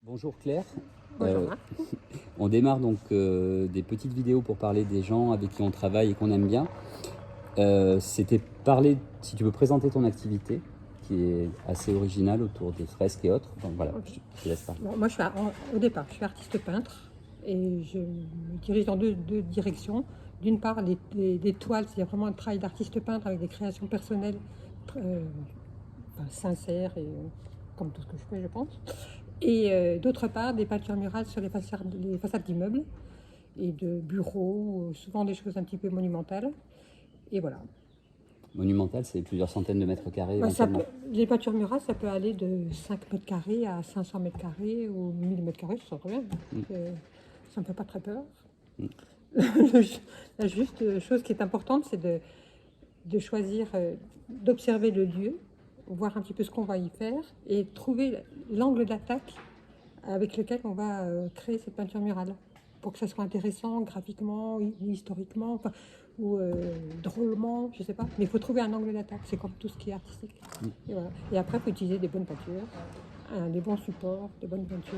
Bonjour Claire. Bonjour Marc. On démarre donc des petites vidéos pour parler des gens avec qui on travaille et qu'on aime bien. C'était parler, si tu veux présenter ton activité, qui est assez originale autour des fresques et autres. Donc voilà, Ok. je te laisse parler. Bon, moi, au départ, je suis artiste peintre et je me dirige dans deux directions. D'une part, des toiles, c'est vraiment un travail d'artiste peintre avec des créations personnelles euh, sincères et comme tout ce que je fais, je pense. Et d'autre part, des peintures murales sur les façades d'immeubles et de bureaux, souvent des choses un petit peu monumentales. Et voilà. Monumental, c'est plusieurs centaines de mètres carrés Bah, éventuellement. les peintures murales, ça peut aller de 5 mètres carrés à 500 mètres carrés ou 1000 mètres carrés, ça très bien. Ça ne me fait pas très peur. La juste chose qui est importante, c'est de choisir, d'observer le lieu, voir un petit peu ce qu'on va y faire et trouver l'angle d'attaque avec lequel on va créer cette peinture murale pour que ça soit intéressant graphiquement ou historiquement ou drôlement, je sais pas. Mais il faut trouver un angle d'attaque, c'est comme tout ce qui est artistique. Et, voilà. Et après, il faut utiliser des bonnes peintures, des bons supports, des bonnes peintures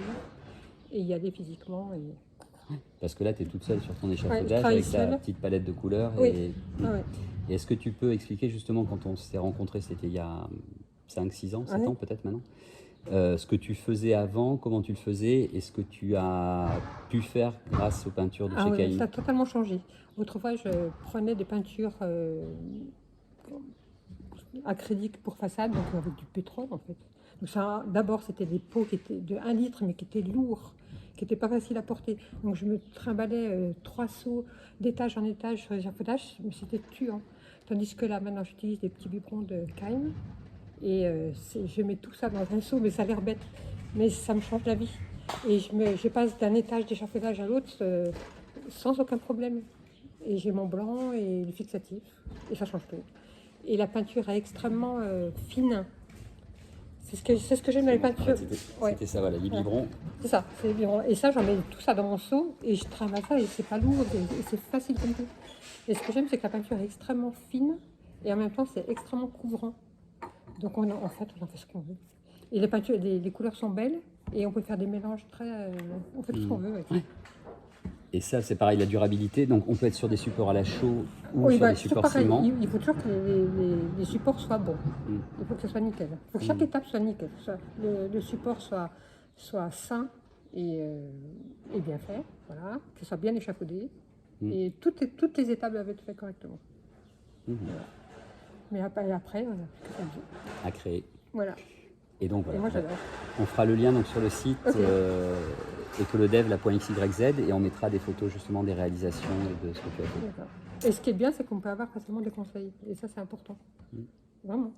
et y aller physiquement. Parce que là, tu es toute seule sur ton Ouais, je échafaudage travaille avec ta seule. petite palette de couleurs. Oui. Et, Ah ouais. et est-ce que tu peux expliquer justement quand on s'est rencontrés, c'était il y a 5, 6 ans, 7 Ouais. ans peut-être maintenant, ce que tu faisais avant, comment tu le faisais et ce que tu as pu faire grâce aux peintures de Ah chez ouais, Caïn. ça a totalement changé. Autrefois, je prenais des peintures acrylique pour façade, donc avec du pétrole en fait. Donc ça, d'abord, c'était des pots qui étaient de 1 litre, mais qui étaient lourds, qui n'étaient pas faciles à porter. Donc je me trimballais 3 seaux d'étage en étage sur les échafaudages, mais c'était tuant. Tandis que là, maintenant, j'utilise des petits biberons de Kain et je mets tout ça dans un seau, mais ça a l'air bête, mais ça me change la vie. Et je passe d'un étage d'échafaudage à l'autre sans aucun problème. Et j'ai mon blanc et le fixatif, et ça change tout. Et la peinture est extrêmement fine. C'est ce que j'aime dans les peintures. C'était ça, voilà, les biberons. C'est ça, c'est bien. Et ça, j'en mets tout ça dans mon seau et je travaille ça et c'est pas lourd et c'est facile comme tout. Et ce que j'aime, c'est que la peinture est extrêmement fine et en même temps, c'est extrêmement couvrant. Donc, en fait, on en fait ce qu'on veut. Et les peintures, les couleurs sont belles et on peut faire des mélanges très. On fait tout ce qu'on veut avec ça. Et ça, c'est pareil, la durabilité. Donc, on peut être sur des supports à la chaux ou Oui, sur bah, des toujours supports pareil. ciment. Il faut toujours que les supports soient bons. Il faut que ce soit nickel. Il faut que chaque étape soit nickel. Le support soit sain et bien fait. Voilà. Que ce soit bien échafaudé. Et toutes les étapes doivent être faites correctement. Voilà. Mais après, voilà, que ça joue. À créer. Voilà. Et donc, Et voilà. moi, j'adore. On fera le lien donc, sur le site Ok. écolodev, la .xyz, et on mettra des photos justement des réalisations et de ce que tu as fait. D'accord. Et ce qui est bien, c'est qu'on peut avoir facilement des conseils. Et ça, c'est important. Vraiment.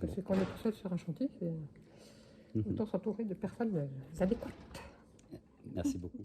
Parce que quand on est tout seul sur un chantier, c'est autant s'entourer de personnes adéquates. Merci beaucoup.